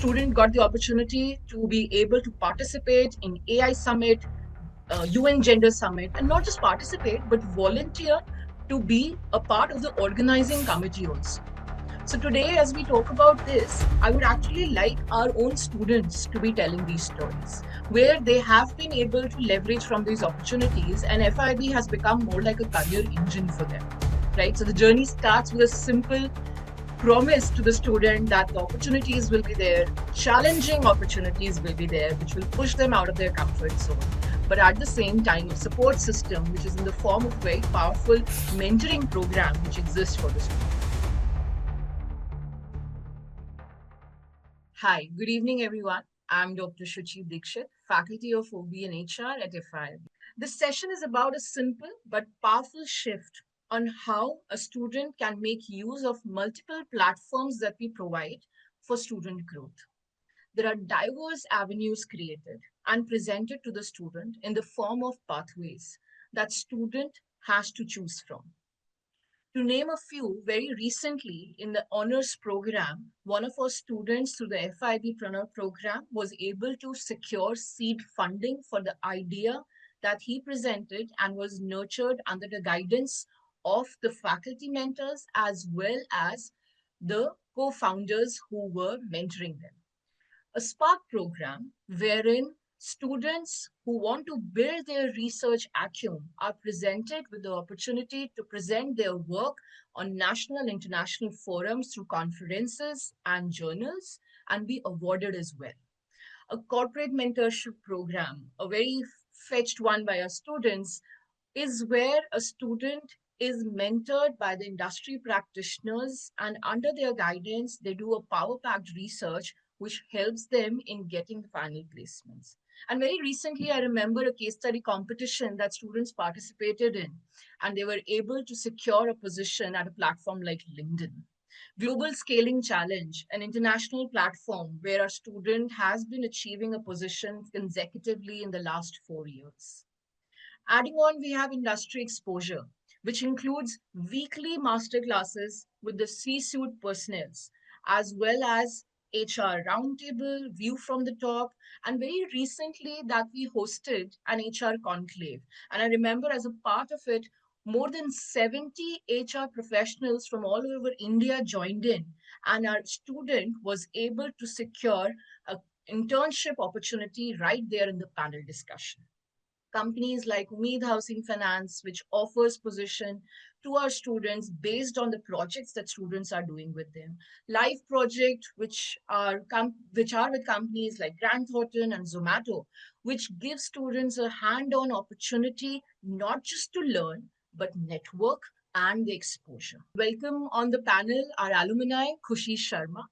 student got the opportunity to be able to participate in AI Summit, UN Gender Summit, and not just participate, but volunteer to be a part of the organizing committee also. So today, as we talk about this, I would actually like our own students to be telling these stories, where they have been able to leverage from these opportunities, and FIIB has become more like a career engine for them, right? So the journey starts with a simple promise to the student that the opportunities will be there, challenging opportunities will be there, which will push them out of their comfort zone. But at the same time, a support system, which is in the form of a very powerful mentoring program, which exists for the student. Hi, good evening, everyone. I'm Dr. Shuchi Dikshit, Faculty of OB and HR at FIIB. This session is about a simple but powerful shift on how a student can make use of multiple platforms that we provide for student growth. There are diverse avenues created and presented to the student in the form of pathways that student has to choose from. To name a few, very recently in the honors program, one of our students through the FIIB Pranab program was able to secure seed funding for the idea that he presented and was nurtured under the guidance of the faculty mentors as well as the co-founders who were mentoring them. A Spark program wherein students who want to build their research acumen are presented with the opportunity to present their work on national and international forums through conferences and journals and be awarded as well. A corporate mentorship program, a very fetched one by our students, is where a student is mentored by the industry practitioners, and under their guidance, they do a power packed research which helps them in getting the final placements. And very recently, I remember a case study competition that students participated in, and they were able to secure a position at a platform like LinkedIn. Global Scaling Challenge, an international platform where a student has been achieving a position consecutively in the last 4 years. Adding on, we have industry exposure, which includes weekly master classes with the C-suite personnel, as well as HR roundtable, view from the top, and very recently that we hosted an HR conclave. And I remember as a part of it, more than 70 HR professionals from all over India joined in, and our student was able to secure an internship opportunity right there in the panel discussion. Companies like Umeed Housing Finance, which offers position to our students based on the projects that students are doing with them. Live Project, which are with companies like Grant Thornton and Zomato, which give students a hand-on opportunity not just to learn, but network and the exposure. Welcome on the panel our alumni, Khushi Sharma,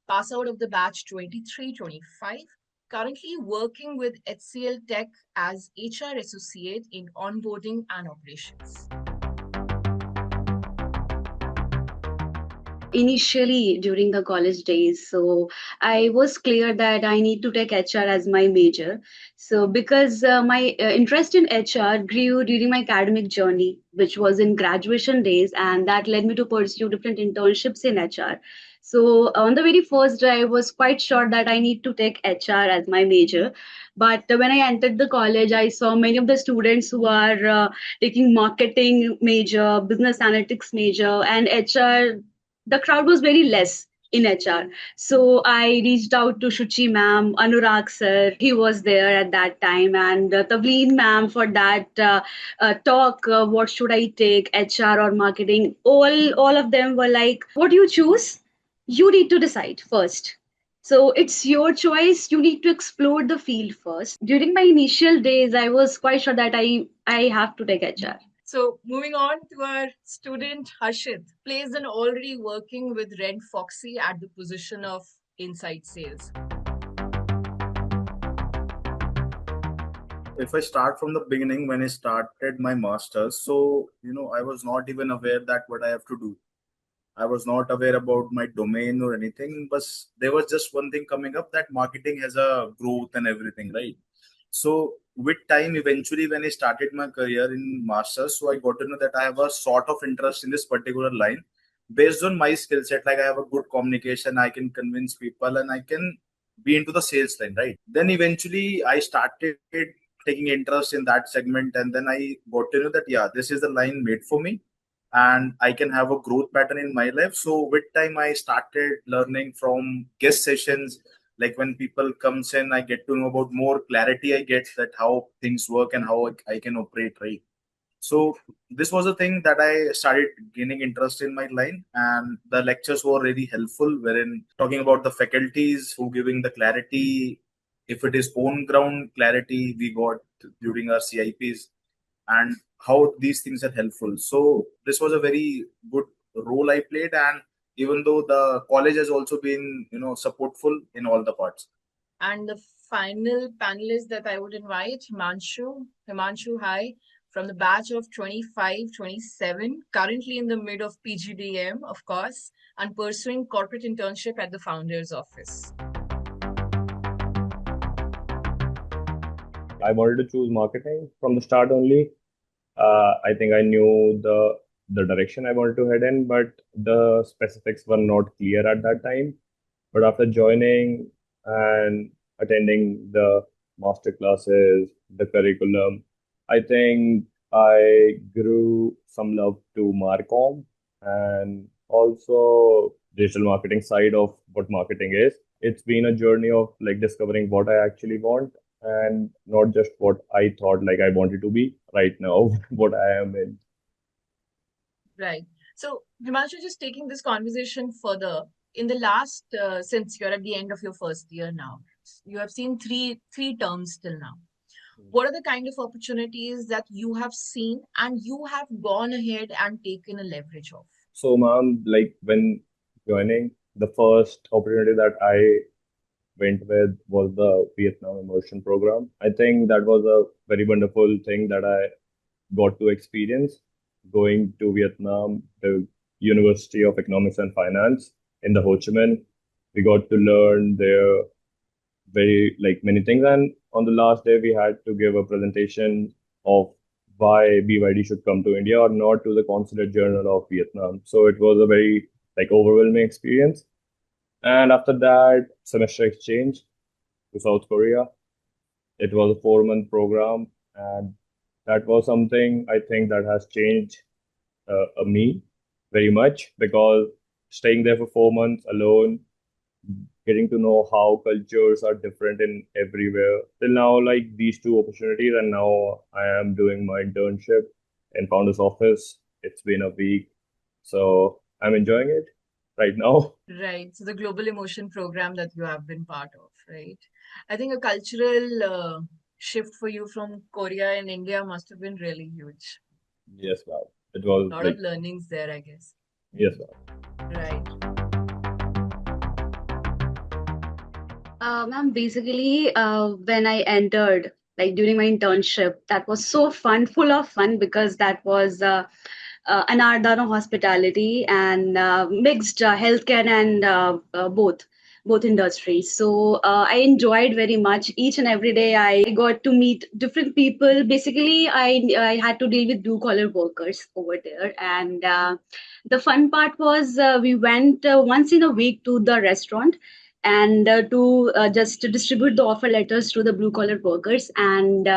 pass out of the batch 23-25, currently working with HCL Tech as HR associate in onboarding and operations. Initially during the college days, so I was clear that I need to take HR as my major. So because my interest in HR grew during my academic journey, which was in graduation days, and that led me to pursue different internships in HR. So on the very first day I was quite sure that I need to take HR as my major, but when I entered the college I saw many of the students who are taking marketing major, business analytics major, and HR, the crowd was very less in HR. So I reached out to Shuchi ma'am, Anurag sir, he was there at that time, and Tavleen ma'am for that talk. What should I take, HR or marketing? All of them were like, "What do you choose? You need to decide first." So it's your choice. You need to explore the field first. During my initial days, I was quite sure that I have to take HR. So moving on to our student Harshit, plays an already working with Red Foxy at the position of inside sales. If I start from the beginning, when I started my master's, so I was not even aware that what I have to do. I was not aware about my domain or anything, but there was just one thing coming up, that marketing has a growth and everything, right? So with time, eventually, when I started my career in masters, so I got to know that I have a sort of interest in this particular line based on my skill set. Like I have a good communication, I can convince people, and I can be into the sales line, right? Then eventually I started taking interest in that segment, and then I got to know that yeah, this is the line made for me, and I can have a growth pattern in my life. So with time, I started learning from guest sessions. Like when people comes in, I get to know about more clarity. I get that how things work and how I can operate, right? So this was a thing that I started gaining interest in my line, and the lectures were really helpful. Wherein talking about the faculties who giving the clarity, if it is on ground clarity we got during our CIPs, and how these things are helpful. So this was a very good role I played, and even though the college has also been supportful in all the parts. And the final panelist that I would invite, Himanshu. Himanshu, hi. From the batch of 25, 27, currently in the mid of PGDM, of course, and pursuing corporate internship at the founder's office. I wanted to choose marketing from the start only. I think I knew the direction I wanted to head in, but the specifics were not clear at that time. But after joining and attending the master classes, the curriculum, I think I grew some love to Marcom and also digital marketing side of what marketing is. It's been a journey of like discovering what I actually want and not just what I thought like I wanted to be right now, what I am in. Right. So, Himanshu, just taking this conversation further, in the last, since you're at the end of your first year now, you have seen three terms till now. What are the kind of opportunities that you have seen and you have gone ahead and taken a leverage of? So, ma'am, like when joining, the first opportunity that I went with was the Vietnam immersion program. I think that was a very wonderful thing that I got to experience going to Vietnam, the University of Economics and Finance in the Ho Chi Minh. We got to learn there very like many things. And on the last day, we had to give a presentation of why BYD should come to India or not to the Consulate General of Vietnam. So it was a very like overwhelming experience. And after that, semester exchange to South Korea. It was a 4 month program, and that was something I think that has changed me very much because staying there for 4 months alone, getting to know how cultures are different in everywhere. Till now, like these two opportunities, and now I am doing my internship in founder's office. It's been a week, so I'm enjoying it right now. Right. So the global emotion program that you have been part of, right? I think a cultural shift for you from Korea and India must have been really huge. Yes, ma'am. It A was lot like of learnings there, I guess. yes, ma'am. Right. Ma'am, basically, when I entered, like during my internship, that was so fun, full of fun because that was an Ardano hospitality and mixed healthcare and both industries. So I enjoyed very much each and every day. I got to meet different people. Basically, I had to deal with blue collar workers over there, and the fun part was we went once in a week to the restaurant and to just to distribute the offer letters to the blue collar workers. And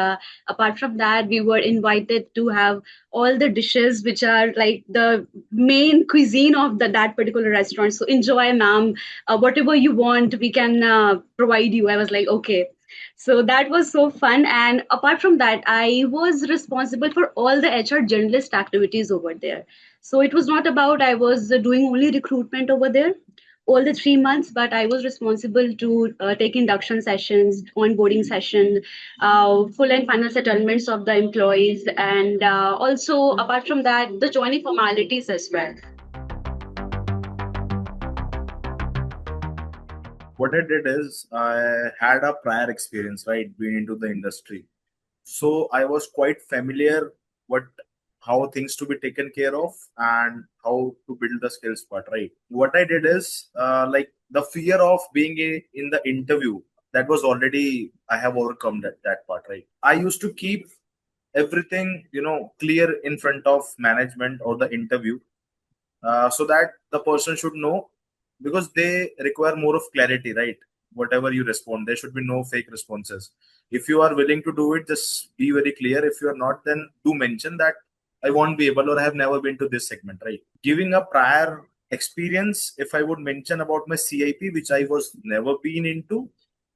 apart from that, we were invited to have all the dishes which are like the main cuisine of that particular restaurant. So enjoy, ma'am. Whatever you want, we can provide you. I was like, okay. So that was so fun. And apart from that, I was responsible for all the HR journalist activities over there. So it was not about I was doing only recruitment over there all the 3 months, but I was responsible to take induction sessions, onboarding session, full and final settlements of the employees, and also apart from that, the joining formalities as well. What I did is I had a prior experience, right, being into the industry. So I was quite familiar what how things to be taken care of and how to build the skills part, right? What I did is like the fear of being in the interview, that was already I have overcome that part, right? I used to keep everything clear in front of management or the interview, so that the person should know, because they require more of clarity, right? whatever you respond. There should be no fake responses. If you are willing to do it, just be very clear. If you are not, then do mention that I won't be able, or I have never been to this segment, right? Giving a prior experience, if I would mention about my CIP, which I was never been into.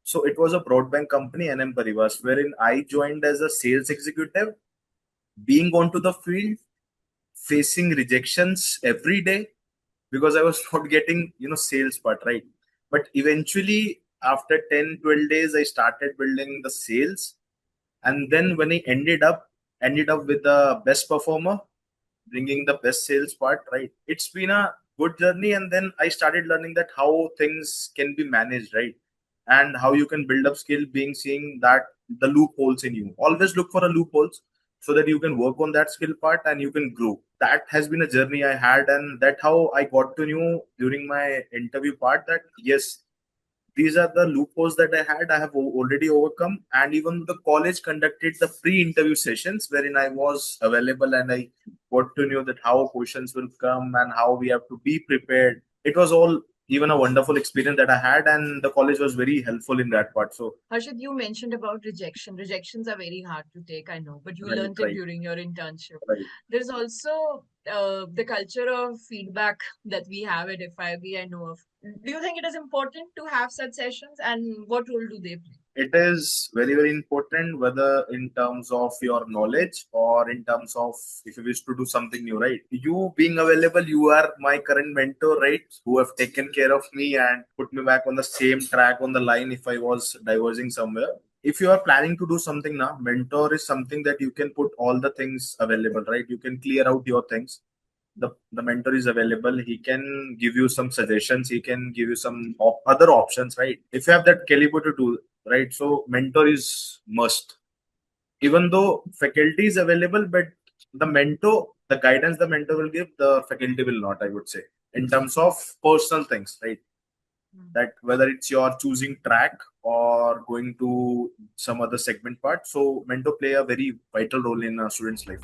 So it was a broadband company, NM Paribas, wherein I joined as a sales executive, being onto the field, facing rejections every day because I was not getting, sales part, right? But eventually, after 10, 12 days, I started building the sales. And then when I ended up with the best performer, bringing the best sales part, right? It's been a good journey. And then I started learning that how things can be managed, right? And how you can build up skill, being seeing that the loopholes in you. Always look for a loopholes so that you can work on that skill part and you can grow. That has been a journey I had, and that how I got to know during my interview part that yes, these are the loopholes that I had. I have already overcome. And even the college conducted the pre-interview sessions wherein I was available, and I got to know that how questions will come and how we have to be prepared. It was all even a wonderful experience that I had, and the college was very helpful in that part. So Harshit, you mentioned about rejection. Rejections are very hard to take, I know, but you right, learned it right, during your internship. right. There's also the culture of feedback that we have at FIIB, I know of. Do you think it is important to have such sessions, and what role do they play? It is very, very important, whether in terms of your knowledge or in terms of if you wish to do something new, right? You being available, you are my current mentor, right? Who have taken care of me and put me back on the same track on the line if I was diverging somewhere. If you are planning to do something now, mentor is something that you can put all the things available, right? You can clear out your things. The mentor is available. He can give you some suggestions. He can give you some other options, right? If you have that caliber to do, right? So mentor is must. Even though faculty is available, but the guidance the mentor will give, the faculty will not, I would say, in terms of personal things, right? That whether it's your choosing track or going to some other segment part. So mentor play a very vital role in a student's life.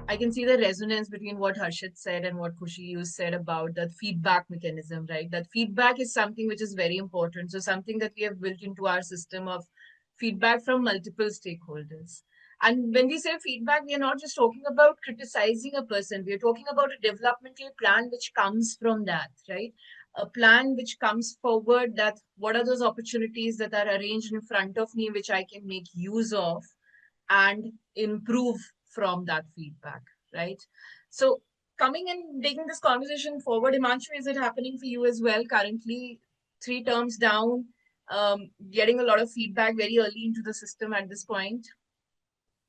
I can see the resonance between what Harshit said and what Khushi you said about that feedback mechanism, right? That feedback is something which is very important. So something that we have built into our system of feedback from multiple stakeholders. And when we say feedback, we are not just talking about criticizing a person. We are talking about a developmental plan which comes from that, right? A plan which comes forward that what are those opportunities that are arranged in front of me which I can make use of and improve from that feedback, right? So, coming and taking this conversation forward, Himanshu, is it happening for you as well currently, 3 terms down, getting a lot of feedback very early into the system at this point?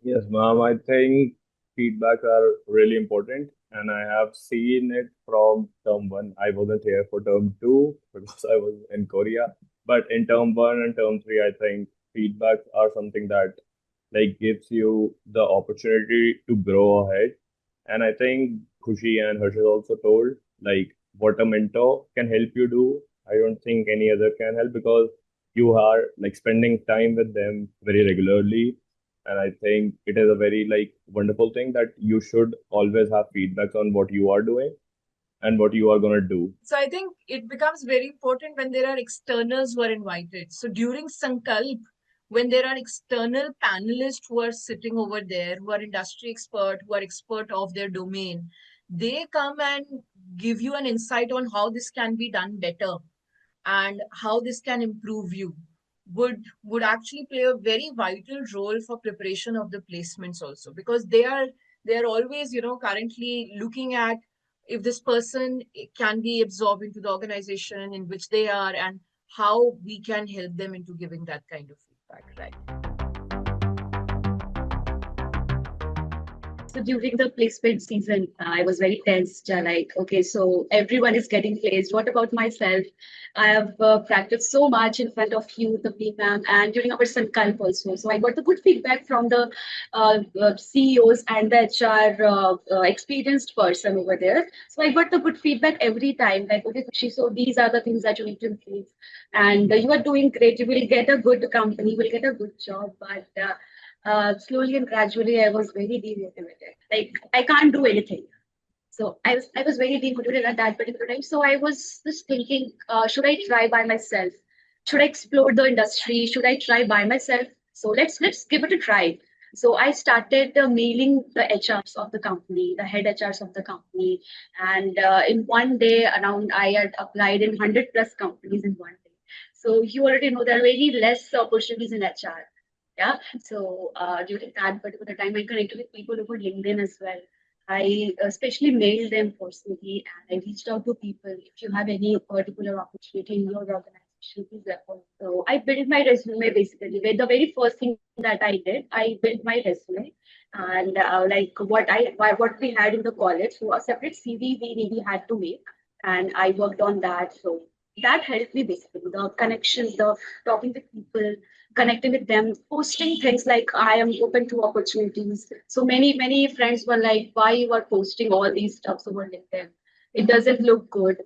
Yes, ma'am. I think feedbacks are really important, and I have seen it from term one. I wasn't here for term two because I was in Korea. But in term one and term three, I think feedbacks are something that like gives you the opportunity to grow ahead. And I think Khushi and Harshit also told like what a mentor can help you do. I don't think any other can help because you are like spending time with them very regularly. And I think it is a very like wonderful thing that you should always have feedbacks on what you are doing and what you are gonna do. So I think it becomes very important when there are externals who are invited. So during Sankalp, when there are external panelists who are sitting over there, who are industry expert, who are expert of their domain, they come and give you an insight on how this can be done better and how this can improve you would actually play a very vital role for preparation of the placements also, because they are always currently looking at if this person can be absorbed into the organization in which they are and how we can help them into giving that kind of feedback, right? So during the placement season, I was very tensed. Like, okay, so everyone is getting placed. What about myself? I have practiced so much in front of you, the ma'am, and during our Sankalp also. So I got the good feedback from the CEOs and the HR experienced person over there. So I got the good feedback every time. Like, okay, Kushi, so these are the things that you need to improve, and you are doing great. You will get a good company, you will get a good job, but. Slowly and gradually, I was very demotivated. Like, I can't do anything. So I was very demotivated at that particular time. So I was just thinking, should I try by myself? Should I explore the industry? Should I try by myself? So let's give it a try. So I started mailing the HRs of the company, the head HRs of the company, and in one day, around I had applied in 100 plus companies in one day. So you already know there are very less opportunities in HR. Yeah. So during that particular time, I connected with people over LinkedIn as well. I especially mailed them personally and I reached out to people. If you have any particular opportunity in your organization, please refer. So I built my resume basically. The very first thing that I did, I built my resume and like what we had in the college. So a separate CV we really had to make, and I worked on that. So that helped me basically. The connections, the talking with people, connecting with them, posting things like I am open to opportunities. So many friends were like, why you are posting all these stuffs over LinkedIn? It doesn't look good.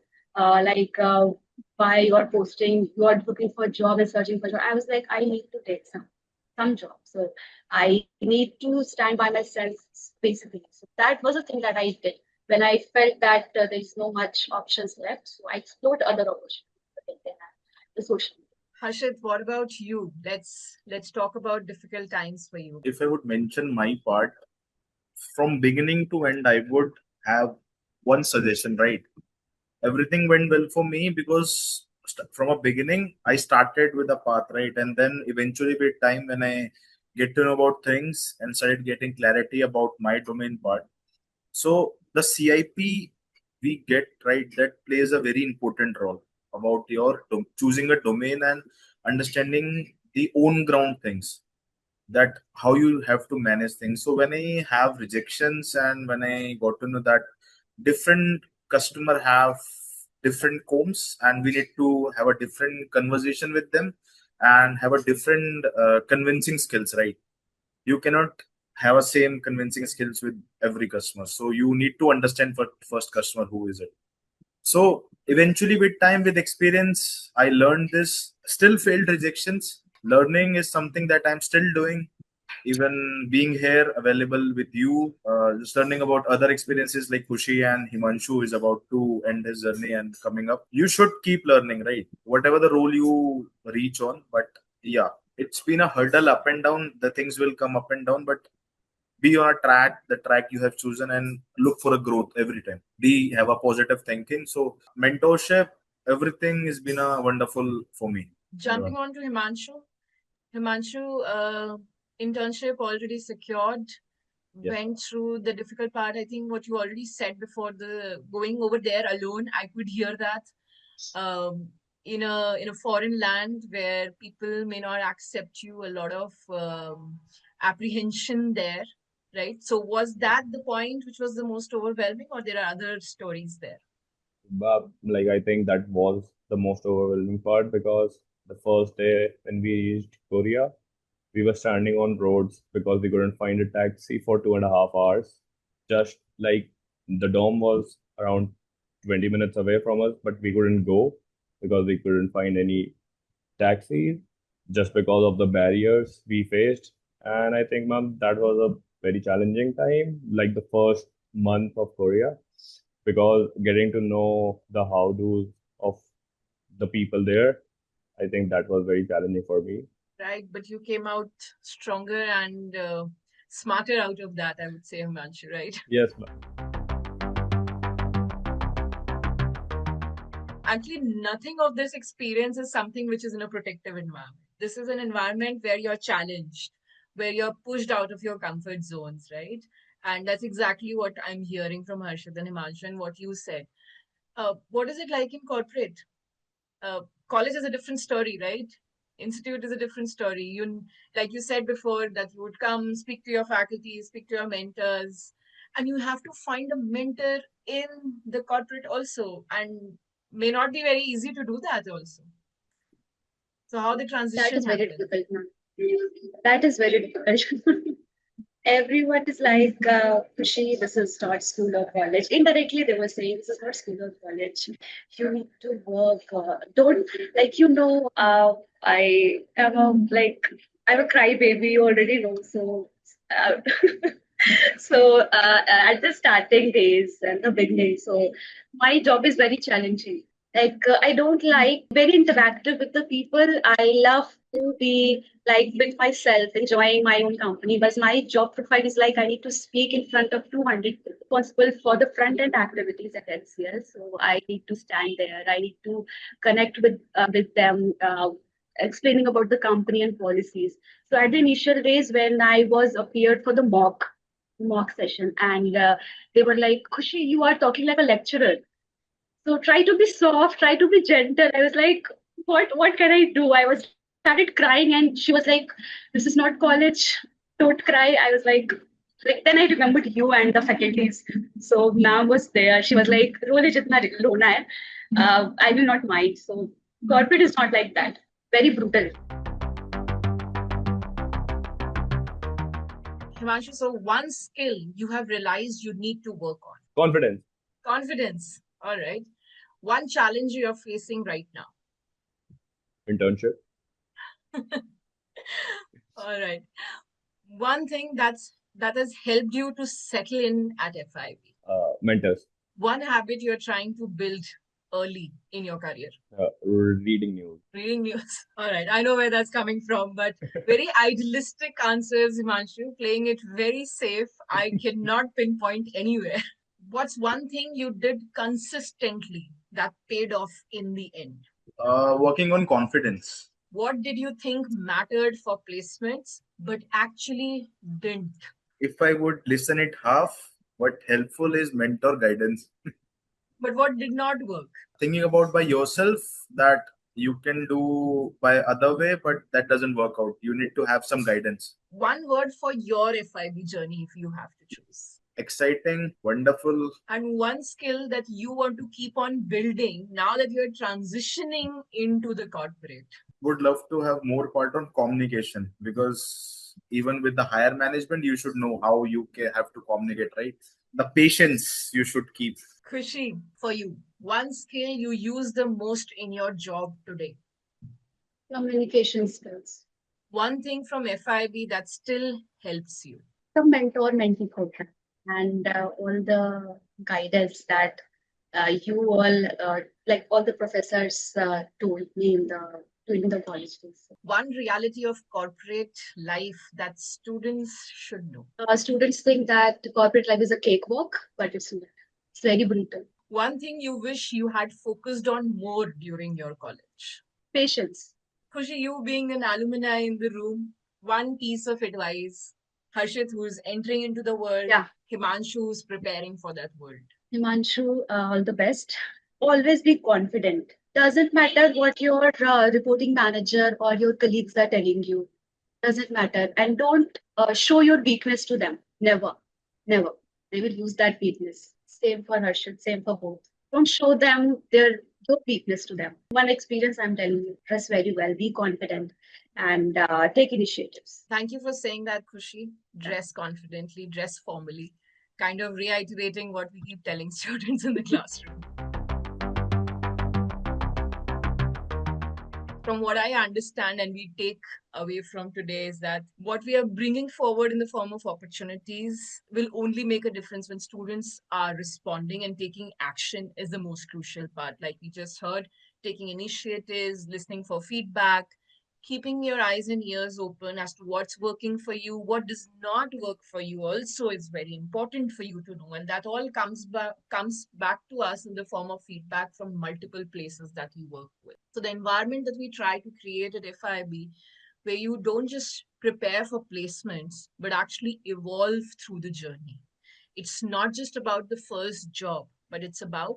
Why you are posting, you are looking for a job and searching for a job. I was like, I need to take some job. So I need to stand by myself basically. So that was a thing that I did when I felt that there is no much options left. So I explored other opportunities, the social media. Harshit, what about you? Let's talk about difficult times for you. If I would mention my part, from beginning to end, I would have one suggestion, right? Everything went well for me because from a beginning, I started with a path, right? And then eventually, with time, when I get to know about things and started getting clarity about my domain part, so the CIP we get, right, that plays a very important role about your choosing a domain and understanding the on ground things, that how you have to manage things. So when I have rejections and when I got to know that different customer have different combs and we need to have a different conversation with them and have a different convincing skills, right? You cannot have a same convincing skills with every customer, so you need to understand for first customer who is it. So eventually, with time, with experience, I learned this. Still failed rejections. Learning is something that I'm still doing. Even being here available with you, just learning about other experiences like Khushi and Himanshu is about to end his journey and coming up. You should keep learning, right? Whatever the role you reach on. But yeah, it's been a hurdle up and down. The things will come up and down, but be on a track, the track you have chosen, and look for a growth every time. Be have a positive thinking. So mentorship, everything has been a wonderful for me. Jumping on to Himanshu. Himanshu, internship already secured, Yes. went through the difficult part. I think what you already said before, the going over there alone, I could hear that. In a foreign land where people may not accept you, a lot of apprehension there, right? So was that the point which was the most overwhelming, or there are other stories there? But like I think that was the most overwhelming part because the first day when we reached Korea, we were standing on roads because we couldn't find a taxi for 2.5 hours. Just like the dome was around 20 minutes away from us, but we couldn't go because we couldn't find any taxis just because of the barriers we faced. And I think, ma'am, that was a very challenging time, like the first month of Korea, because getting to know the how do's of the people there, I think that was very challenging for me. Right, but you came out stronger and smarter out of that, I would say, Himanshu, right? Yes, Actually, nothing of this experience is something which is in a protective environment. This is an environment where you're challenged, where you're pushed out of your comfort zones, right? And that's exactly what I'm hearing from Harshit and Himanshu and what you said. What is it like in corporate? College is a different story, right? Institute is a different story. Like you said before, that you would come, speak to your faculty, speak to your mentors, and you have to find a mentor in the corporate also, and may not be very easy to do that also. So how the That transition is very happened? difficult now. That is very difficult. Everyone is like, Khushi, this is not school or college. Indirectly, they were saying, this is not school or college. You need to work. Don't, like, I am a, like, I'm a crybaby, you already know. So, uh, So at the starting days and the beginning, so my job is very challenging. Like I don't like very interactive with the people. I love to be like with myself, enjoying my own company. But my job profile is like I need to speak in front of 200 responsible for the front end activities at NCL. So I need to stand there. I need to connect with them, explaining about the company and policies. So at the initial days when I was appeared for the mock session, and they were like, Khushi, you are talking like a lecturer. So try to be soft, try to be gentle. I was like, what can I do? I was started crying, and she was like, this is not college. Don't cry. I was like then I remembered you and the faculties. So ma'am was there. She was like, role jitna rona hai. I will not mind. So corporate is not like that. Very brutal. Himanshu, so one skill you have realized you need to work on. Confidence. Confidence. All right. One challenge you're facing right now. Internship. All right. One thing that has helped you to settle in at FIIB. Mentors. One habit you're trying to build early in your career. Reading news. Reading news. All right. I know where that's coming from, but very idealistic answers, Himanshu. Playing it very safe. I cannot pinpoint anywhere. What's one thing you did consistently that paid off in the end? Working on confidence. What did you think mattered for placements but actually didn't? If I would listen it half, what helpful is mentor guidance. But what did not work? Thinking about by yourself that you can do by other way, but that doesn't work out. You need to have some guidance. One word for your FIB journey if you have to choose. Exciting, wonderful. And one skill that you want to keep on building now that you're transitioning into the corporate. Would love to have more part on communication, because even with the higher management, you should know how you have to communicate, right? The patience you should keep. Khushi, for you, one skill you use the most in your job today. Communication skills. One thing from FIB that still helps you. The mentor-mentee program and all the guidance that you all, like all the professors told me during the college days. One reality of corporate life that students should know. Students think that corporate life is a cakewalk, but it's not. It's very brutal. One thing you wish you had focused on more during your college. Patience. Khushi, you being an alumni in the room, one piece of advice. Harshit, who's entering into the world. Yeah. Himanshu, who's preparing for that world. Himanshu, all the best. Always be confident. Doesn't matter what your reporting manager or your colleagues are telling you. Doesn't matter. And don't show your weakness to them. Never. Never. They will use that weakness. Same for Harshit, same for both. Don't show them your weakness to them. One experience I'm telling you, dress very well, be confident, and take initiatives. Thank you for saying that, Khushi. Dress confidently, dress formally, kind of reiterating what we keep telling students in the classroom. From what I understand and we take away from today is that what we are bringing forward in the form of opportunities will only make a difference when students are responding, and taking action is the most crucial part. Like we just heard, taking initiatives, listening for feedback, keeping your eyes and ears open as to what's working for you, what does not work for you also is very important for you to know. And that all comes back to us in the form of feedback from multiple places that we work with. So the environment that we try to create at FIB, where you don't just prepare for placements, but actually evolve through the journey. It's not just about the first job, but it's about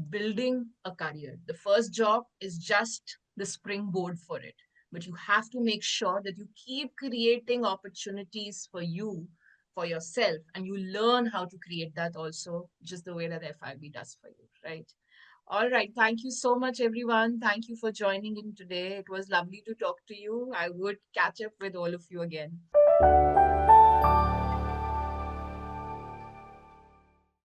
building a career. The first job is just the springboard for it, but you have to make sure that you keep creating opportunities for you, for yourself, and you learn how to create that also, just the way that FIB does for you, right? All right. Thank you so much, everyone. Thank you for joining in today. It was lovely to talk to you. I would catch up with all of you again.